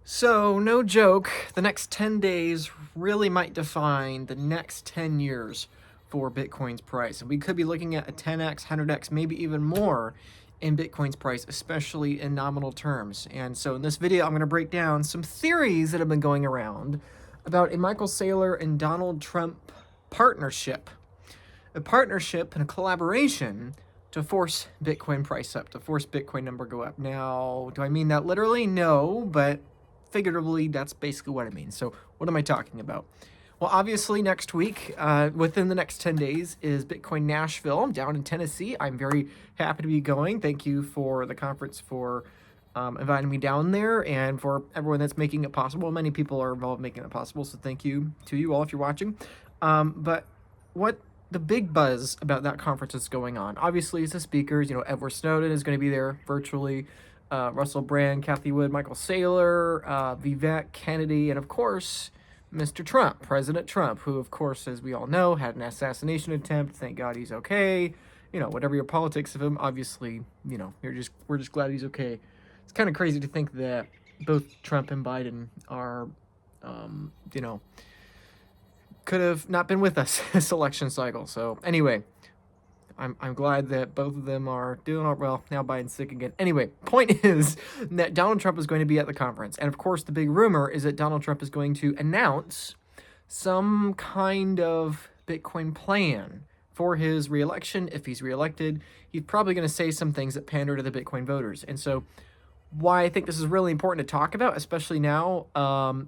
So, no joke, the next 10 days really might define the next 10 years for Bitcoin's price. And we could be looking at a 10x, 100x, maybe even more in Bitcoin's price, especially in nominal terms. And so in this video, I'm going to break down some theories that have been going around about a Michael Saylor and Donald Trump partnership. A partnership and a collaboration to force Bitcoin price up, to force Bitcoin number go up. Now, do I mean that literally? No, but figuratively, that's basically what I mean. So what am I talking about? Well, obviously next week, within the next 10 days, is Bitcoin Nashville down in Tennessee. I'm very happy to be going. Thank you for the conference for inviting me down there, and for everyone that's making it possible. Many people are involved in making it possible, so thank you to you all if you're watching. But what the big buzz about that conference is going on, obviously, is the speakers. Edward Snowden is going to be there virtually. Russell Brand, Kathy Wood, Michael Saylor, Vivek Kennedy, and of course, Mr. Trump, President Trump, who, of course, as we all know, had an assassination attempt. Thank God he's okay. Whatever your politics of him, obviously, we're just glad he's okay. It's kind of crazy to think that both Trump and Biden are, could have not been with us this election cycle. So anyway, I'm glad that both of them are doing all well. Now Biden's sick again. Anyway, point is that Donald Trump is going to be at the conference. And of course, the big rumor is that Donald Trump is going to announce some kind of Bitcoin plan for his reelection. If he's reelected, he's probably going to say some things that pander to the Bitcoin voters. And so why I think this is really important to talk about, especially now,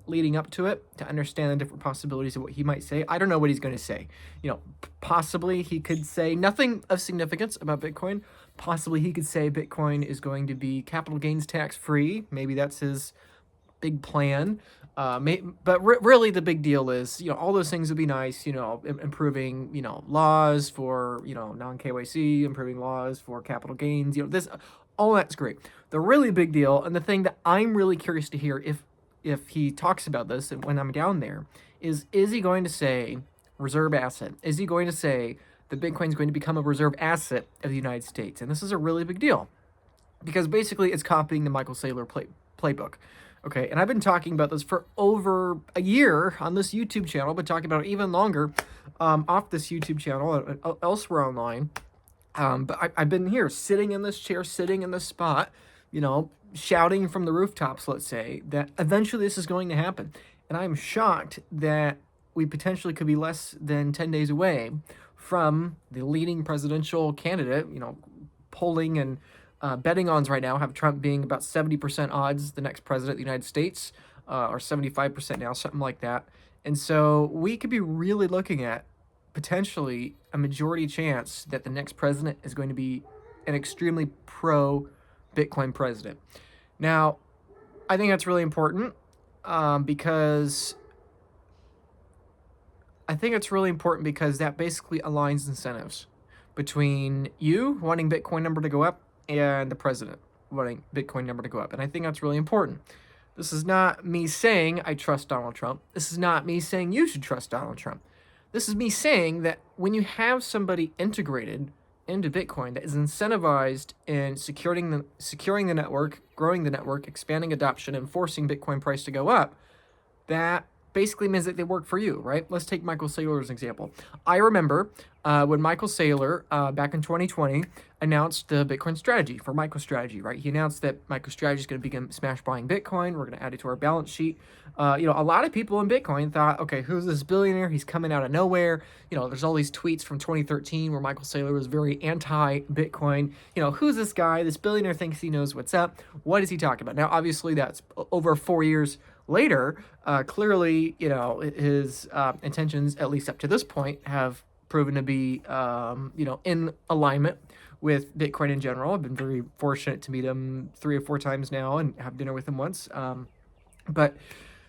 leading up to it, to understand the different possibilities of what he might say. I don't know what he's going to say. Possibly he could say nothing of significance about Bitcoin. Possibly he could say Bitcoin is going to be capital gains tax free. Maybe that's his big plan. But really the big deal is, all those things would be nice, improving, laws for, non-KYC, improving laws for capital gains, all that's great. The really big deal, and the thing that I'm really curious to hear if he talks about this and when I'm down there, is he going to say reserve asset? Is he going to say that Bitcoin is going to become a reserve asset of the United States? And this is a really big deal because basically it's copying the Michael Saylor playbook. Okay, and I've been talking about this for over a year on this YouTube channel. I've been talking about it even longer off this YouTube channel, elsewhere online. But I've been here, sitting in this chair, sitting in this spot, shouting from the rooftops, let's say, that eventually this is going to happen. And I'm shocked that we potentially could be less than 10 days away from the leading presidential candidate, polling and betting odds right now have Trump being about 70% odds the next president of the United States, or 75% now, something like that. And so we could be really looking at potentially a majority chance that the next president is going to be an extremely pro-Bitcoin president. Now, I think that's really important because that basically aligns incentives between you wanting Bitcoin number to go up and the president wanting Bitcoin number to go up. And I think that's really important. This is not me saying I trust Donald Trump. This is not me saying you should trust Donald Trump. This is me saying that when you have somebody integrated into Bitcoin that is incentivized in securing the network, growing the network, expanding adoption, and forcing Bitcoin price to go up, that basically means that they work for you, right? Let's take Michael Saylor as an example. I remember when Michael Saylor, back in 2020, announced the Bitcoin strategy for MicroStrategy, right? He announced that MicroStrategy is going to begin smash buying Bitcoin. We're going to add it to our balance sheet. A lot of people in Bitcoin thought, okay, who's this billionaire? He's coming out of nowhere. There's all these tweets from 2013 where Michael Saylor was very anti-Bitcoin. Who's this guy? This billionaire thinks he knows what's up. What is he talking about? Now, obviously, that's over 4 years later. Clearly, his intentions, at least up to this point, have proven to be, in alignment with Bitcoin in general. I've been very fortunate to meet him 3 or 4 times now and have dinner with him once. But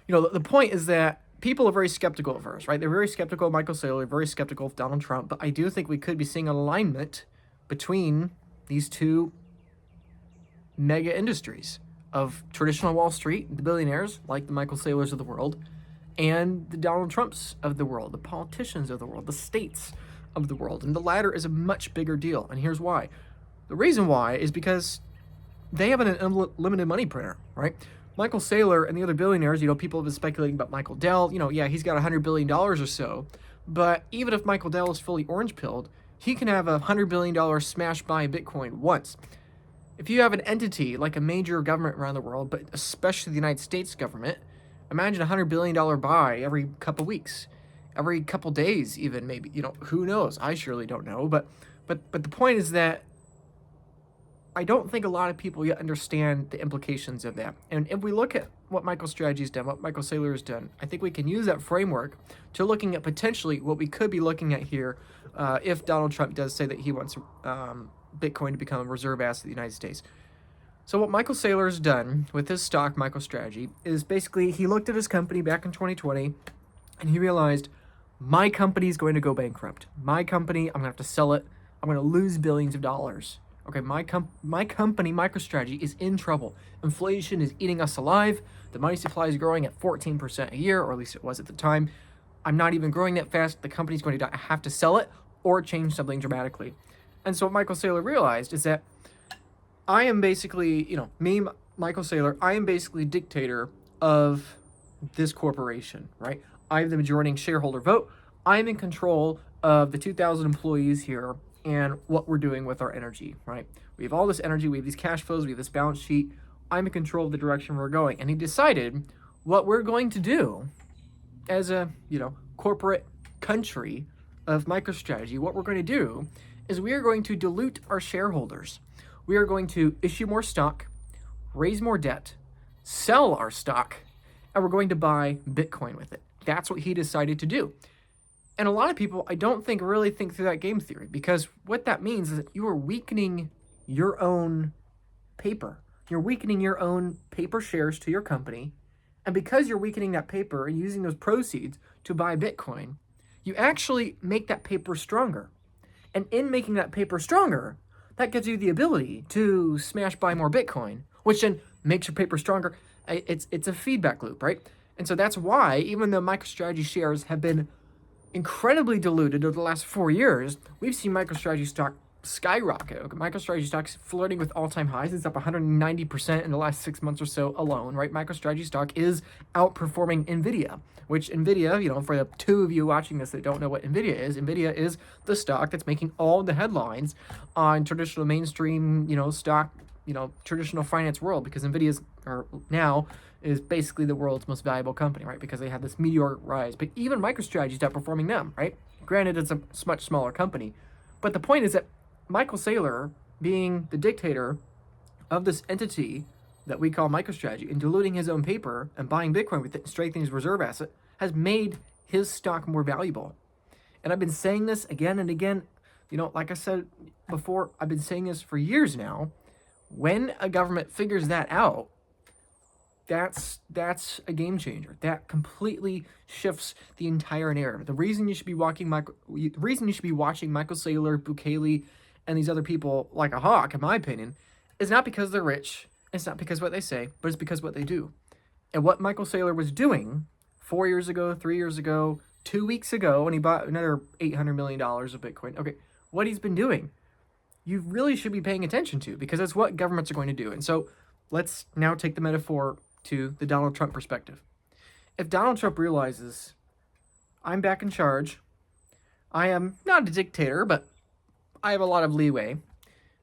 the point is that people are very skeptical at first, right? They're very skeptical of Michael Saylor, very skeptical of Donald Trump. But I do think we could be seeing alignment between these two mega industries of traditional Wall Street, the billionaires like the Michael Saylors of the world, and the Donald Trumps of the world, the politicians of the world, the states of the world. And the latter is a much bigger deal. And here's why. The reason why is because they have an unlimited money printer, right? Michael Saylor and the other billionaires, people have been speculating about Michael Dell. Yeah, he's got $100 billion or so. But even if Michael Dell is fully orange-pilled, he can have $100 billion smash buy Bitcoin once. If you have an entity like a major government around the world, but especially the United States government, imagine $100 billion buy every couple weeks, every couple days even, maybe. Who knows? I surely don't know. But the point is that I don't think a lot of people yet understand the implications of that. And if we look at what Michael Strategy's done, what Michael Saylor has done, I think we can use that framework to looking at potentially what we could be looking at here if Donald Trump does say that he wants Bitcoin to become a reserve asset of the United States. So what Michael Saylor has done with his stock MicroStrategy is basically he looked at his company back in 2020 and he realized, my company is going to go bankrupt. My company, I'm going to have to sell it. I'm going to lose billions of dollars. Okay, my company, MicroStrategy, is in trouble. Inflation is eating us alive. The money supply is growing at 14% a year, or at least it was at the time. I'm not even growing that fast. The company's going to die. I have to sell it or change something dramatically. And so what Michael Saylor realized is that I am basically, me, Michael Saylor, I am basically dictator of this corporation, right? I have the majority shareholder vote. I'm in control of the 2,000 employees here and what we're doing with our energy, right? We have all this energy, we have these cash flows, we have this balance sheet. I'm in control of the direction we're going. And he decided what we're going to do as a, corporate country of MicroStrategy, what we're going to do is we are going to dilute our shareholders. We are going to issue more stock, raise more debt, sell our stock, and we're going to buy Bitcoin with it. That's what he decided to do. And a lot of people, I don't think, really think through that game theory, because what that means is that you are weakening your own paper. You're weakening your own paper shares to your company. And because you're weakening that paper and using those proceeds to buy Bitcoin, you actually make that paper stronger. And in making that paper stronger, that gives you the ability to smash buy more Bitcoin, which then makes your paper stronger. It's a feedback loop, right? And so that's why, even though MicroStrategy shares have been incredibly diluted over the last 4 years, we've seen MicroStrategy stock skyrocket. MicroStrategy stock's flirting with all-time highs. It's up 190% in the last 6 months or so alone, right? MicroStrategy stock is outperforming NVIDIA, which NVIDIA, for the two of you watching this that don't know what NVIDIA is the stock that's making all the headlines on traditional mainstream, stock, traditional finance world, because NVIDIA is basically the world's most valuable company, right? Because they have this meteoric rise. But even MicroStrategy is outperforming them, right? Granted, it's a much smaller company. But the point is that Michael Saylor, being the dictator of this entity that we call MicroStrategy, and diluting his own paper and buying Bitcoin with it, strengthening his reserve asset, has made his stock more valuable. And I've been saying this again and again. Like I said before, I've been saying this for years now. When a government figures that out, that's a game changer. That completely shifts the entire narrative. The reason you should be watching Michael Saylor, Bukele, and these other people like a hawk, in my opinion, is not because they're rich. It's not because of what they say, but it's because of what they do. And what Michael Saylor was doing 4 years ago, 3 years ago, 2 weeks ago, when he bought another $800 million of Bitcoin. Okay, what he's been doing, you really should be paying attention to, because that's what governments are going to do. And so let's now take the metaphor to the Donald Trump perspective. If Donald Trump realizes, I'm back in charge, I am not a dictator, but I have a lot of leeway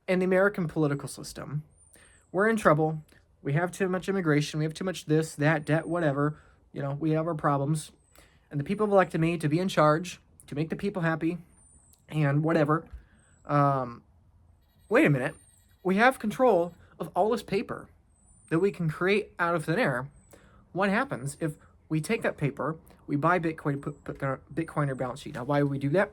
in the American political system, we're in trouble, we have too much immigration, we have too much this, that, debt, whatever, we have our problems, and the people have elected me to be in charge, to make the people happy, and whatever. Wait a minute, we have control of all this paper that we can create out of thin air. What happens if we take that paper, we buy Bitcoin, put Bitcoin on our balance sheet? Now, why would we do that?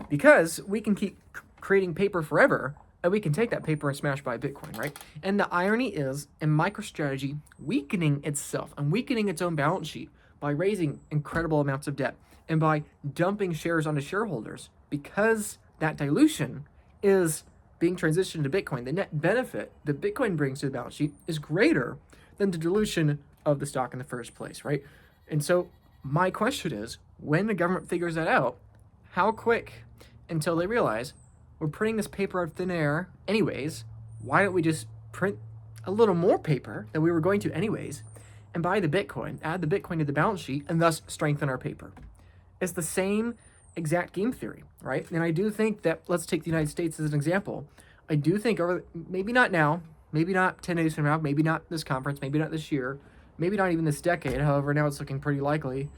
Because we can keep creating paper forever, and we can take that paper and smash buy Bitcoin, right? And the irony is, in MicroStrategy weakening itself and weakening its own balance sheet by raising incredible amounts of debt and by dumping shares onto shareholders, because that dilution is being transitioned to Bitcoin, the net benefit that Bitcoin brings to the balance sheet is greater than the dilution of the stock in the first place, right? And so my question is, when the government figures that out, how quick until they realize we're printing this paper out of thin air anyways, why don't we just print a little more paper than we were going to anyways, and buy the Bitcoin, add the Bitcoin to the balance sheet, and thus strengthen our paper. It's the same exact game theory, right? And I do think that, let's take the United States as an example. I do think, over, maybe not now, maybe not 10 days from now, maybe not this conference, maybe not this year, maybe not even this decade. However, now it's looking pretty likely.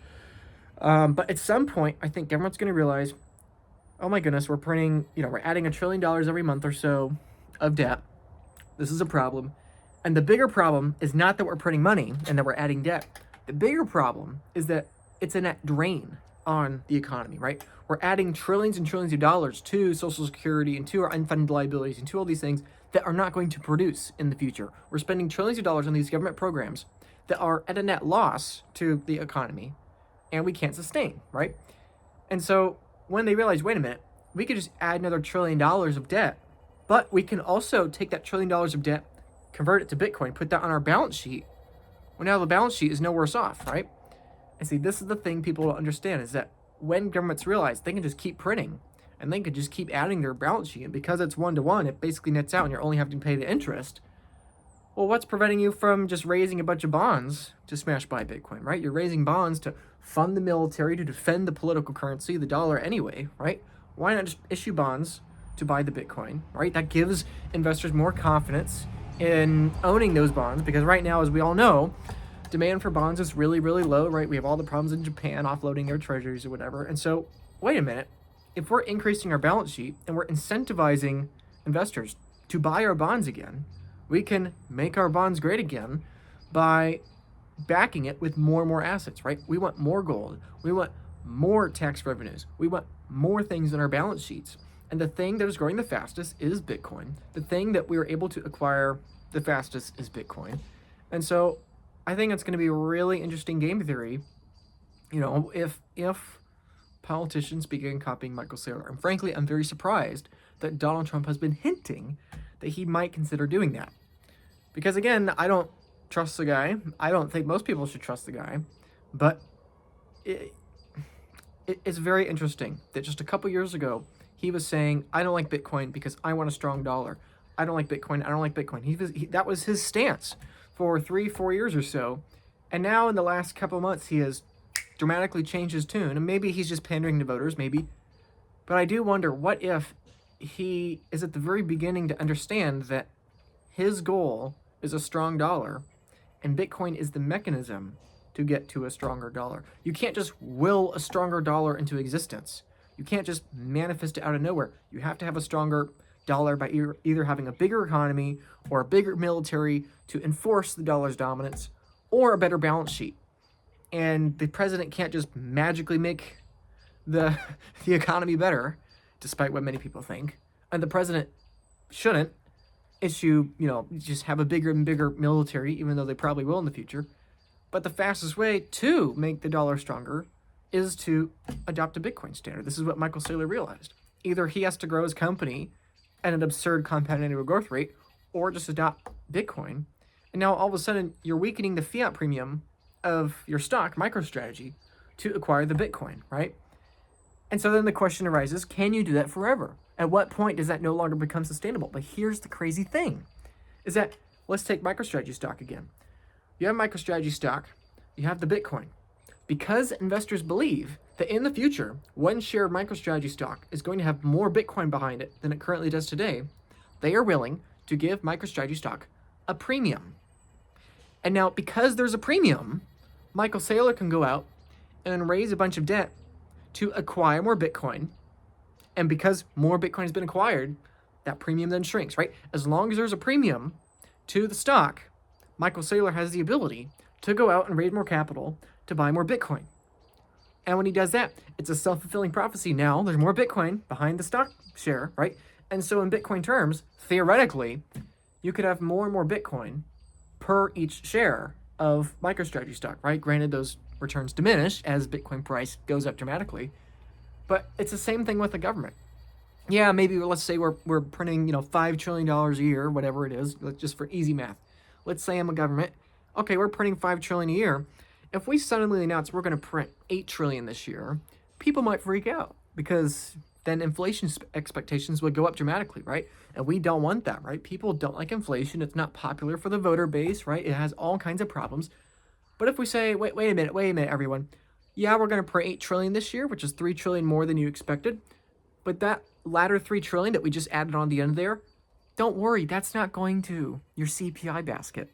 But at some point, I think government's going to realize, oh my goodness, we're printing, we're adding $1 trillion every month or so of debt. This is a problem. And the bigger problem is not that we're printing money and that we're adding debt. The bigger problem is that it's a net drain on the economy, right? We're adding trillions and trillions of dollars to Social Security and to our unfunded liabilities and to all these things that are not going to produce in the future. We're spending trillions of dollars on these government programs that are at a net loss to the economy, and we can't sustain, right? And so when they realize, wait a minute, we could just add another $1 trillion of debt, but we can also take that $1 trillion of debt, convert it to Bitcoin, put that on our balance sheet. Well, now the balance sheet is no worse off, right? And see, this is the thing people don't understand, is that when governments realize they can just keep printing and they can just keep adding their balance sheet, and because it's 1-to-1, it basically nets out and you're only having to pay the interest. Well, what's preventing you from just raising a bunch of bonds to smash buy Bitcoin, right? You're raising bonds to fund the military, to defend the political currency, the dollar anyway, right? Why not just issue bonds to buy the Bitcoin, right? That gives investors more confidence in owning those bonds, because right now, as we all know, demand for bonds is really, really low, right? We have all the problems in Japan offloading their treasuries or whatever. And so, wait a minute, if we're increasing our balance sheet and we're incentivizing investors to buy our bonds again, we can make our bonds great again by backing it with more and more assets, right? We want more gold. We want more tax revenues. We want more things in our balance sheets. And the thing that is growing the fastest is Bitcoin. The thing that we are able to acquire the fastest is Bitcoin. And so I think it's going to be a really interesting game theory, if politicians begin copying Michael Saylor. And frankly, I'm very surprised that Donald Trump has been hinting that he might consider doing that. Because again, I don't trust the guy. I don't think most people should trust the guy. But it's very interesting that just a couple years ago, he was saying, I don't like Bitcoin because I want a strong dollar. I don't like Bitcoin. I don't like Bitcoin. That was his stance for 3-4 years or so. And now in the last couple of months, he has dramatically changed his tune. And maybe he's just pandering to voters, maybe. But I do wonder, what if he is at the very beginning to understand that his goal is a strong dollar, and Bitcoin is the mechanism to get to a stronger dollar. You can't just will a stronger dollar into existence. You can't just manifest it out of nowhere. You have to have a stronger dollar by either having a bigger economy or a bigger military to enforce the dollar's dominance, or a better balance sheet. And the president can't just magically make the economy better, despite what many people think. And the president shouldn't issue, just have a bigger and bigger military, even though they probably will in the future. But the fastest way to make the dollar stronger is to adopt a Bitcoin standard. This is what Michael Saylor realized. Either he has to grow his company at an absurd compound annual growth rate, or just adopt Bitcoin. And now all of a sudden, you're weakening the fiat premium of your stock, MicroStrategy, to acquire the Bitcoin, right? And so then the question arises, can you do that forever? At what point does that no longer become sustainable? But here's the crazy thing, is that, let's take MicroStrategy stock again. You have MicroStrategy stock, you have the Bitcoin. Because investors believe that in the future, one share of MicroStrategy stock is going to have more Bitcoin behind it than it currently does today, they are willing to give MicroStrategy stock a premium. And now, because there's a premium, Michael Saylor can go out and raise a bunch of debt to acquire more Bitcoin. And because more Bitcoin has been acquired, that premium then shrinks, right? As long as there's a premium to the stock, Michael Saylor has the ability to go out and raise more capital to buy more Bitcoin. And when he does that, it's a self-fulfilling prophecy. Now there's more Bitcoin behind the stock share, right? And so in Bitcoin terms, theoretically, you could have more and more Bitcoin per each share of MicroStrategy stock, right? Granted, those returns diminish as Bitcoin price goes up dramatically, but it's the same thing with the government. Yeah, maybe let's say we're printing, $5 trillion a year, whatever it is, just for easy math. Let's say I'm a government. Okay, we're printing $5 trillion a year. If we suddenly announce we're going to print $8 trillion this year, people might freak out, because then inflation expectations would go up dramatically, right? And we don't want that, right? People don't like inflation. It's not popular for the voter base, right? It has all kinds of problems. But if we say, wait a minute, everyone. Yeah, we're going to print 8 trillion this year, which is 3 trillion more than you expected. But that latter 3 trillion that we just added on the end there, don't worry, that's not going to your CPI basket.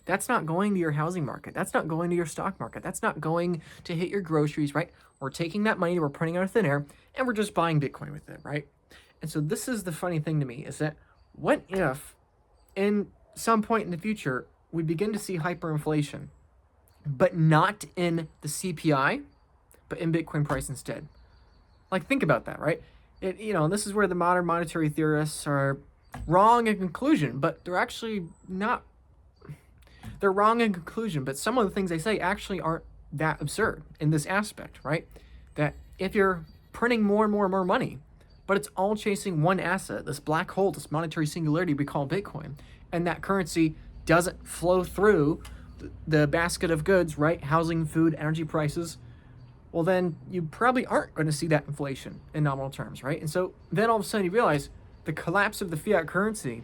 That's not going to your housing market. That's not going to your stock market. That's not going to hit your groceries, right? We're taking that money that we're printing out of thin air and we're just buying Bitcoin with it, right? And so this is the funny thing to me is that what if in some point in the future we begin to see hyperinflation, but not in the CPI, but in Bitcoin price instead? Like, think about that, right? This is where the modern monetary theorists are wrong in conclusion, but they're actually not. They're wrong in conclusion, but some of the things they say actually aren't that absurd in this aspect, right? That if you're printing more and more and more money, but it's all chasing one asset, this black hole, this monetary singularity we call Bitcoin, and that currency doesn't flow through the basket of goods, right? Housing, food, energy prices, well, then you probably aren't going to see that inflation in nominal terms, right? And so then all of a sudden you realize the collapse of the fiat currency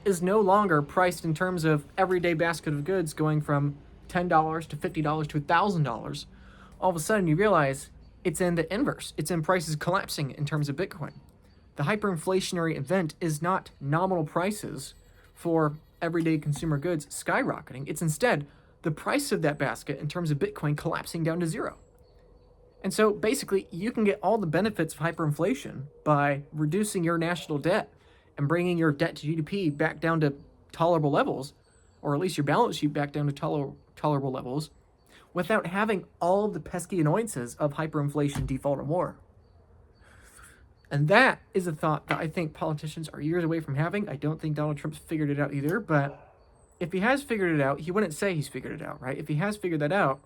is no longer priced in terms of everyday basket of goods going from $10 to $50 to $1,000. All of a sudden you realize it's in the inverse. It's in prices collapsing in terms of Bitcoin. The hyperinflationary event is not nominal prices for everyday consumer goods skyrocketing. It's instead the price of that basket in terms of Bitcoin collapsing down to zero. And so basically, you can get all the benefits of hyperinflation by reducing your national debt and bringing your debt to GDP back down to tolerable levels, or at least your balance sheet back down to tolerable levels, without having all of the pesky annoyances of hyperinflation, default, or more. And that is a thought that I think politicians are years away from having. I don't think Donald Trump's figured it out either, but if he has figured it out, he wouldn't say he's figured it out, right? If he has figured that out,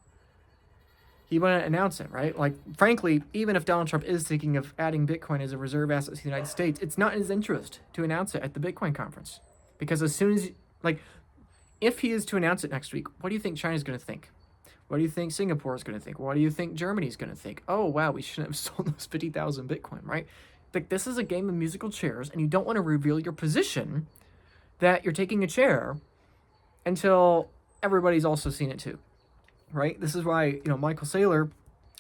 he wouldn't announce it, right? Like, frankly, even if Donald Trump is thinking of adding Bitcoin as a reserve asset to the United States, it's not in his interest to announce it at the Bitcoin conference. Because as soon as, if he is to announce it next week, what do you think China's going to think? What do you think Singapore is going to think? What do you think Germany's going to think? Oh, wow, we shouldn't have sold those 50,000 Bitcoin, right? Like, this is a game of musical chairs, and you don't want to reveal your position that you're taking a chair until everybody's also seen it too. Right? This is why, Michael Saylor,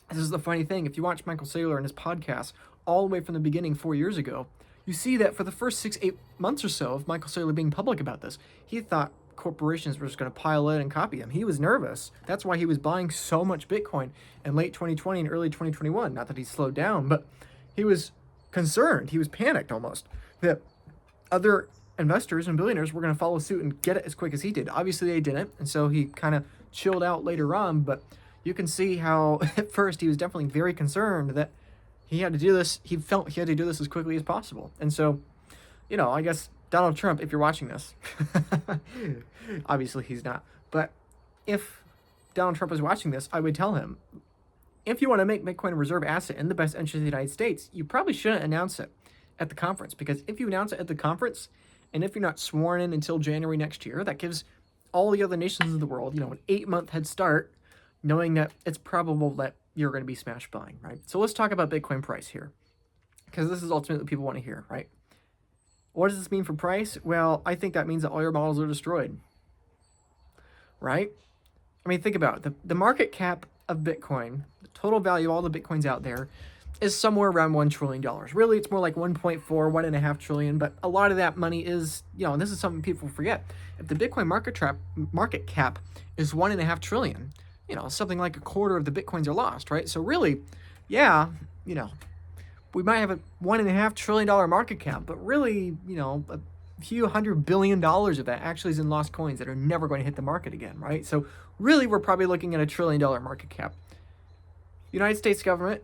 this is the funny thing. If you watch Michael Saylor and his podcast all the way from the beginning 4 years ago, you see that for the first 6-8 months or so of Michael Saylor being public about this, he thought corporations were just going to pile in and copy him. He was nervous. That's why he was buying so much Bitcoin in late 2020 and early 2021. Not that he slowed down, but he was concerned. He was panicked almost that other investors and billionaires were going to follow suit and get it as quick as he did. Obviously, they didn't, and so he kind of chilled out later on, but you can see how at first he was definitely very concerned that he had to do this. He felt he had to do this as quickly as possible. And so, I guess Donald Trump, if you're watching this, obviously he's not, but if Donald Trump is watching this, I would tell him, if you want to make Bitcoin a reserve asset in the best interest of the United States, you probably shouldn't announce it at the conference, because if you announce it at the conference, and if you're not sworn in until January next year, that gives all the other nations of the world, an 8-month head start, knowing that it's probable that you're going to be smash buying, right? So let's talk about Bitcoin price here, because this is ultimately what people want to hear, right? What does this mean for price? Well, I think that means that all your models are destroyed, right? I mean, think about it. The market cap of Bitcoin, the total value of all the Bitcoins out there, is somewhere around $1 trillion. Really, it's more like 1.4, 1.5 trillion, but a lot of that money is, and this is something people forget. If the Bitcoin market cap is 1.5 trillion, something like a quarter of the Bitcoins are lost, right? So really, yeah, we might have a $1.5 trillion market cap, but really, a few $100 billion of that actually is in lost coins that are never going to hit the market again, right? So really, we're probably looking at a $1 trillion market cap. United States government,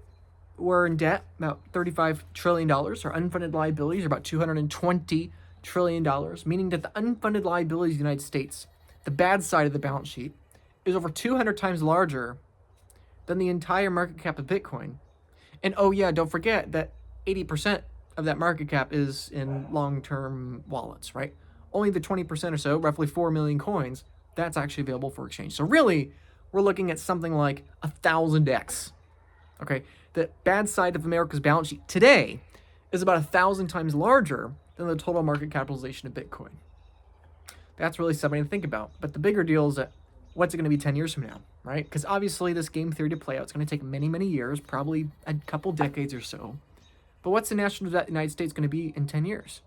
we're in debt, about $35 trillion. Our unfunded liabilities are about $220 trillion, meaning that the unfunded liabilities of the United States, the bad side of the balance sheet, is over 200 times larger than the entire market cap of Bitcoin. And oh yeah, don't forget that 80% of that market cap is in long-term wallets, right? Only the 20% or so, roughly 4 million coins, that's actually available for exchange. So really, we're looking at something like 1,000x. Okay, the bad side of America's balance sheet today is about 1,000 times larger than the total market capitalization of Bitcoin. That's really something to think about. But the bigger deal is that what's it going to be 10 years from now, right? Because obviously this game theory to play out, it's going to take many, many years, probably a couple decades or so. But what's the national debt of the United States going to be in 10 years?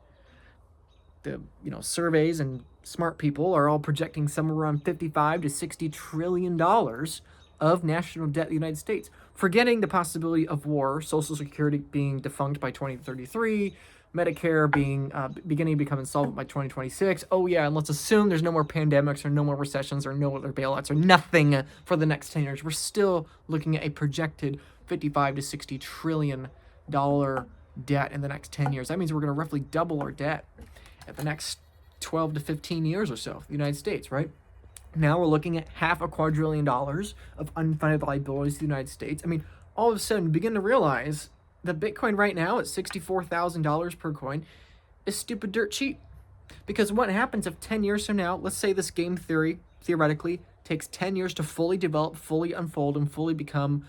The surveys and smart people are all projecting somewhere around 55 to 60 trillion dollars of national debt of the United States, forgetting the possibility of war, Social Security being defunct by 2033, Medicare being beginning to become insolvent by 2026. Oh yeah, and let's assume there's no more pandemics or no more recessions or no other bailouts or nothing for the next 10 years. We're still looking at a projected 55 to 60 trillion dollar debt in the next 10 years. That means we're going to roughly double our debt at the next 12 to 15 years or so, the United States, right? Now we're looking at $500 billion of unfunded liabilities to the United States. I mean, all of a sudden, begin to realize that Bitcoin right now at $64,000 per coin is stupid dirt cheap. Because what happens if 10 years from now, let's say this game theory, theoretically, takes 10 years to fully develop, fully unfold, and fully become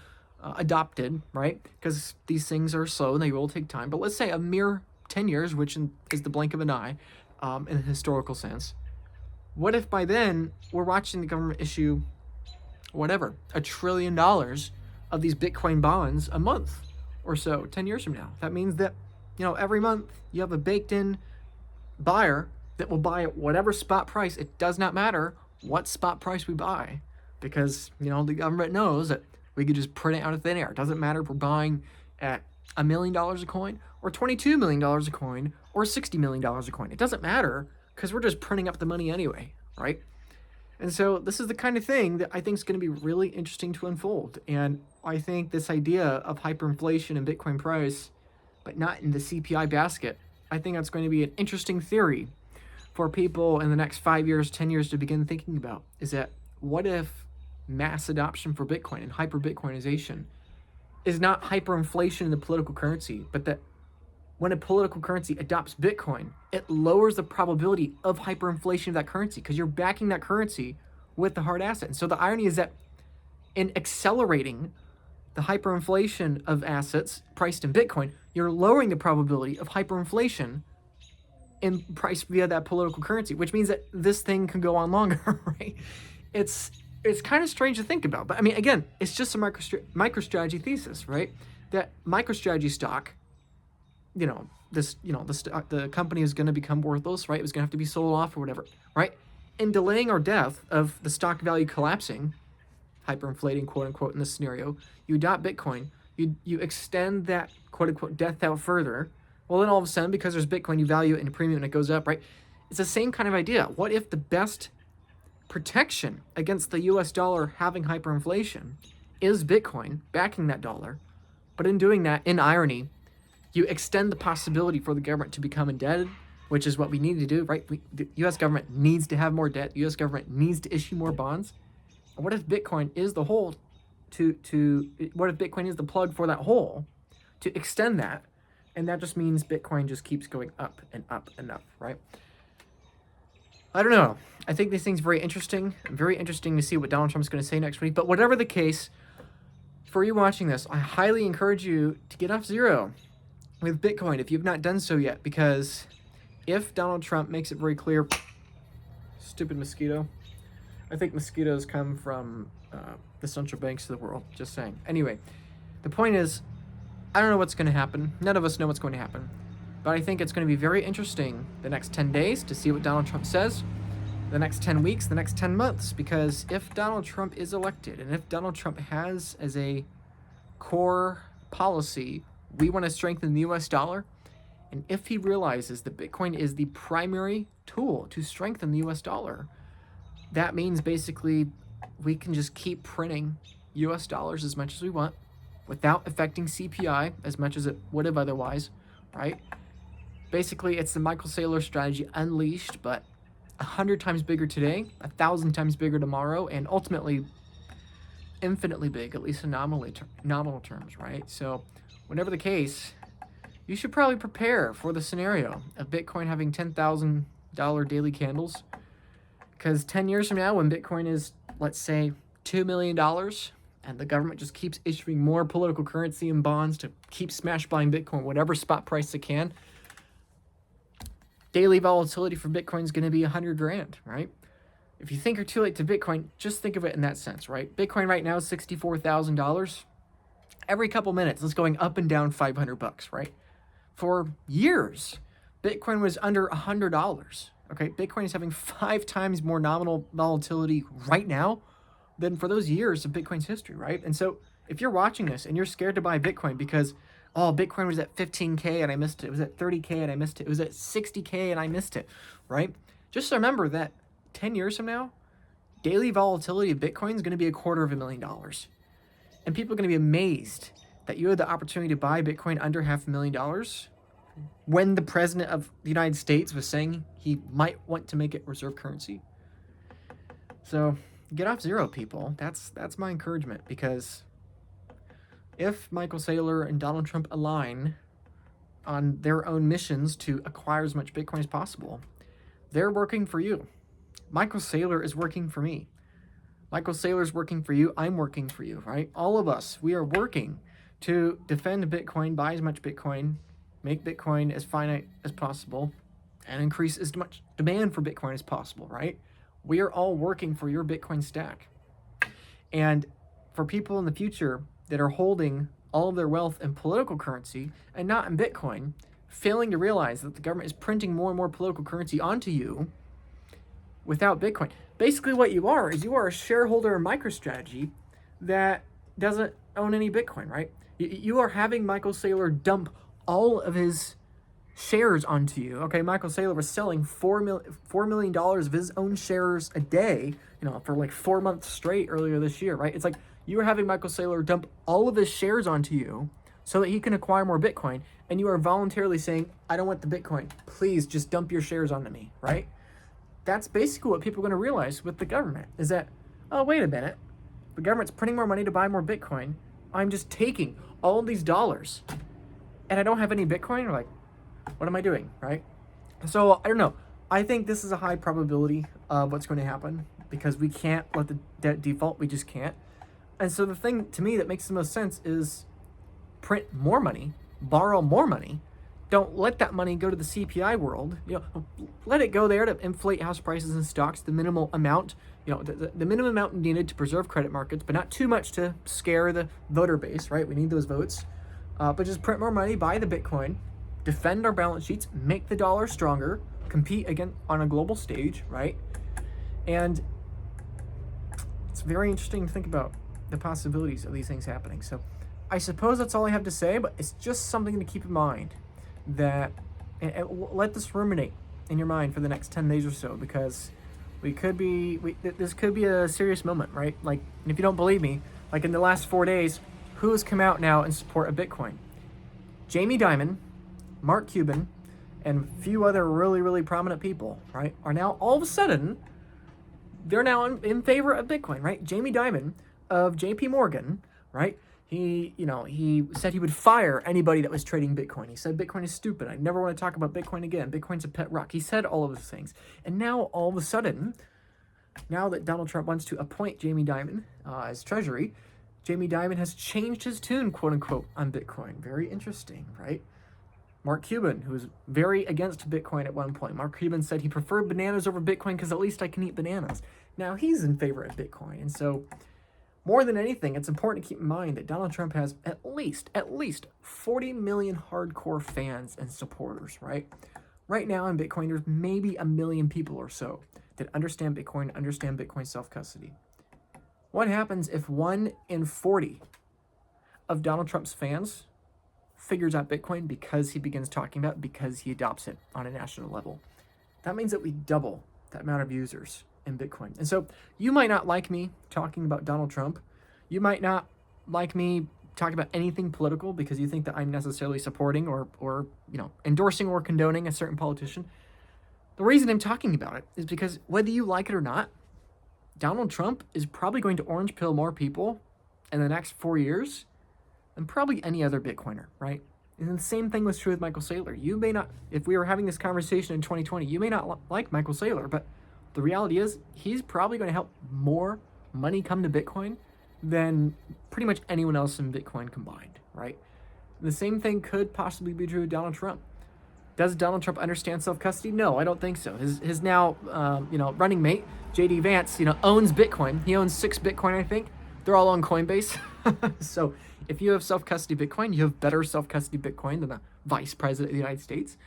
adopted, right? Because these things are slow and they will take time. But let's say a mere 10 years, which is the blink of an eye in a historical sense. What if by then we're watching the government issue, whatever, $1 trillion of these Bitcoin bonds a month or so, 10 years from now? That means that, every month you have a baked in buyer that will buy at whatever spot price. It does not matter what spot price we buy, because, the government knows that we could just print it out of thin air. It doesn't matter if we're buying at $1 million a coin or $22 million a coin or $60 million a coin. It doesn't matter, because we're just printing up the money anyway, right? And so this is the kind of thing that I think is going to be really interesting to unfold. And I think this idea of hyperinflation and Bitcoin price, but not in the CPI basket, I think that's going to be an interesting theory for people in the next 5 years, 10 years to begin thinking about. Is that what if mass adoption for Bitcoin and hyper-Bitcoinization is not hyperinflation in the political currency, but that when a political currency adopts Bitcoin, it lowers the probability of hyperinflation of that currency, because you're backing that currency with the hard asset. And so the irony is that in accelerating the hyperinflation of assets priced in Bitcoin, you're lowering the probability of hyperinflation in price via that political currency, which means that this thing can go on longer, right? It's kind of strange to think about. But I mean, again, it's just a MicroStrategy thesis, right? That MicroStrategy stock, the company is going to become worthless, right? It was going to have to be sold off or whatever, right? In delaying our death of the stock value collapsing, hyperinflating, quote unquote, in this scenario, you adopt Bitcoin, you extend that quote unquote death out further. Well, then all of a sudden, because there's Bitcoin, you value it in a premium and it goes up, right? It's the same kind of idea. What if the best protection against the US dollar having hyperinflation is Bitcoin backing that dollar? But in doing that, in irony, you extend the possibility for the government to become indebted, which is what we need to do, right? The U.S. government needs to have more debt. The U.S. government needs to issue more bonds. And what if Bitcoin is the hole what if Bitcoin is the plug for that hole to extend that? And that just means Bitcoin just keeps going up and up and up, right? I don't know. I think these things are very interesting. Very interesting to see what Donald Trump's going to say next week. But whatever the case, for you watching this, I highly encourage you to get off zero with Bitcoin if you've not done so yet, because if Donald Trump makes it very clear, stupid mosquito, I think mosquitoes come from the central banks of the world, just saying. Anyway, the point is, I don't know what's going to happen. None of us know what's going to happen. But I think it's going to be very interesting the next 10 days to see what Donald Trump says, the next 10 weeks, the next 10 months, because if Donald Trump is elected, and if Donald Trump has as a core policy, we want to strengthen the US dollar, and if he realizes that Bitcoin is the primary tool to strengthen the US dollar, that means basically we can just keep printing US dollars as much as we want without affecting CPI as much as it would have otherwise, right? Basically, it's the Michael Saylor strategy unleashed, but 100 times bigger today, 1,000 times bigger tomorrow, and ultimately infinitely big, at least in nominal terms, right? So whatever the case, you should probably prepare for the scenario of Bitcoin having $10,000 daily candles, because 10 years from now, when Bitcoin is, let's say, $2 million, and the government just keeps issuing more political currency and bonds to keep smash buying Bitcoin, whatever spot price it can, daily volatility for Bitcoin is going to be 100 grand, right? if you think you're too late to Bitcoin, just think of it in that sense, right? Bitcoin right now is $64,000. Every couple minutes, it's going up and down $500, right? For years, Bitcoin was under $100. Okay, Bitcoin is having 5 times more nominal volatility right now than for those years of Bitcoin's history, right? And so if you're watching this and you're scared to buy Bitcoin because, oh, Bitcoin was at 15K and I missed it. It was at 30K and I missed it. It was at 60K and I missed it, right? Just remember that 10 years from now, daily volatility of Bitcoin is going to be $250,000. And people are going to be amazed that you had the opportunity to buy Bitcoin under $500,000 when the president of the United States was saying he might want to make it reserve currency. So get off zero, people. That's my encouragement, because if Michael Saylor and Donald Trump align on their own missions to acquire as much Bitcoin as possible, they're working for you. Michael Saylor is working for me. Michael Saylor's working for you. I'm working for you, right? All of us, we are working to defend Bitcoin, buy as much Bitcoin, make Bitcoin as finite as possible, and increase as much demand for Bitcoin as possible, right? We are all working for your Bitcoin stack. And for people in the future that are holding all of their wealth in political currency and not in Bitcoin, failing to realize that the government is printing more and more political currency onto you without Bitcoin. Basically what you are is you are a shareholder in MicroStrategy that doesn't own any Bitcoin, right? You are having Michael Saylor dump all of his shares onto you. Okay, Michael Saylor was selling $4 million of his own shares a day, for like 4 months straight earlier this year, right? It's like you are having Michael Saylor dump all of his shares onto you so that he can acquire more Bitcoin, and you are voluntarily saying, I don't want the Bitcoin. Please just dump your shares onto me, right? That's basically what people are going to realize with the government, is that, oh, wait a minute. The government's printing more money to buy more Bitcoin. I'm just taking all of these dollars and I don't have any Bitcoin. Or like, what am I doing, right? So I don't know. I think this is a high probability of what's going to happen, because we can't let the debt default. We just can't. And so the thing to me that makes the most sense is print more money, borrow more money. Don't let that money go to the CPI world. Let it go there to inflate house prices and stocks, the minimal amount, the minimum amount needed to preserve credit markets, but not too much to scare the voter base, right? We need those votes. But just print more money, buy the Bitcoin, defend our balance sheets, make the dollar stronger, compete again on a global stage, right? And it's very interesting to think about the possibilities of these things happening. So I suppose that's all I have to say, but it's just something to keep in mind, that and let this ruminate in your mind for the next 10 days or so, because this could be a serious moment, right? Like, and if you don't believe me, like in the last 4 days, who has come out now in support of Bitcoin? Jamie Dimon, Mark Cuban, and a few other really, really prominent people, right, are now all of a sudden, they're now in favor of Bitcoin, right? Jamie Dimon of JP Morgan, right? He said he would fire anybody that was trading Bitcoin. He said Bitcoin is stupid. I never want to talk about Bitcoin again. Bitcoin's a pet rock. He said all of those things. And now, all of a sudden, now that Donald Trump wants to appoint Jamie Dimon as Treasury, Jamie Dimon has changed his tune, quote unquote, on Bitcoin. Very interesting, right? Mark Cuban, who was very against Bitcoin at one point. Mark Cuban said he preferred bananas over Bitcoin because at least I can eat bananas. Now he's in favor of Bitcoin. And so, more than anything, it's important to keep in mind that Donald Trump has at least 40 million hardcore fans and supporters, right? Right now in Bitcoin, there's maybe 1 million people or so that understand Bitcoin self-custody. What happens if 1 in 40 of Donald Trump's fans figures out Bitcoin because he begins talking about it, because he adopts it on a national level? That means that we double that amount of users in Bitcoin. And so you might not like me talking about Donald Trump. You might not like me talking about anything political because you think that I'm necessarily supporting or endorsing or condoning a certain politician. The reason I'm talking about it is because whether you like it or not, Donald Trump is probably going to orange pill more people in the next 4 years than probably any other Bitcoiner, right? And the same thing was true with Michael Saylor. You may not, if we were having this conversation in 2020, you may not like Michael Saylor, but the reality is he's probably going to help more money come to Bitcoin than pretty much anyone else in Bitcoin combined, right? The same thing could possibly be true of Donald Trump. Does Donald Trump understand self-custody? No, I don't think so. His now, running mate, J.D. Vance, owns Bitcoin. He owns 6 Bitcoin, I think. They're all on Coinbase. So if you have self-custody Bitcoin, you have better self-custody Bitcoin than the vice president of the United States,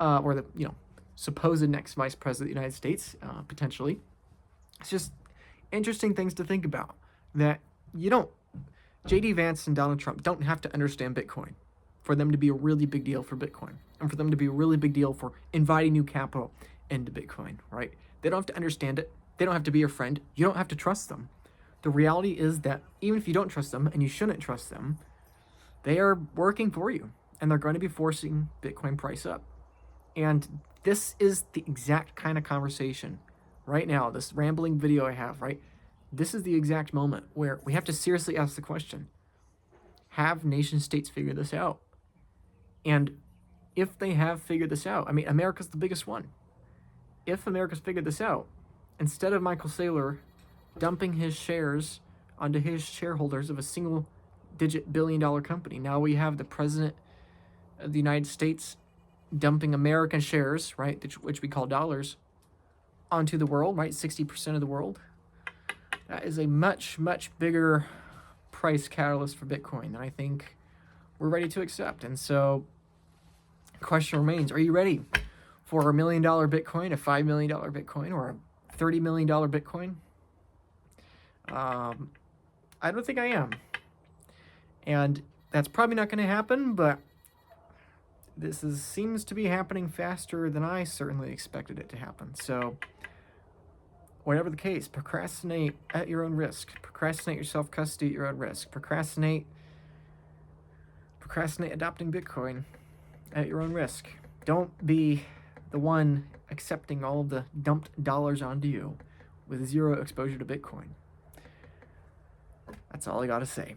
or the, supposed next vice president of the United States, potentially. It's just interesting things to think about, that J.D. Vance and Donald Trump don't have to understand Bitcoin for them to be a really big deal for Bitcoin, and for them to be a really big deal for inviting new capital into Bitcoin, right? They don't have to understand it. They don't have to be your friend. You don't have to trust them. The reality is that even if you don't trust them, and you shouldn't trust them, they are working for you, and they're going to be forcing Bitcoin price up. And this is the exact kind of conversation right now, this rambling video I have, right? This is the exact moment where we have to seriously ask the question, have nation states figured this out? And if they have figured this out, I mean, America's the biggest one. If America's figured this out, instead of Michael Saylor dumping his shares onto his shareholders of a single-digit billion-dollar company, now we have the president of the United States dumping American shares, right, which we call dollars, onto the world, right, 60% of the world. That is a much, much bigger price catalyst for Bitcoin than I think we're ready to accept. And so the question remains, are you ready for $1 million Bitcoin, a $5 million Bitcoin, or a $30 million Bitcoin? I don't think I am. And that's probably not going to happen, but seems to be happening faster than I certainly expected it to happen. So whatever the case, procrastinate at your own risk. Procrastinate your self-custody at your own risk. Procrastinate adopting Bitcoin at your own risk. Don't be the one accepting all of the dumped dollars onto you with zero exposure to Bitcoin. That's all I got to say.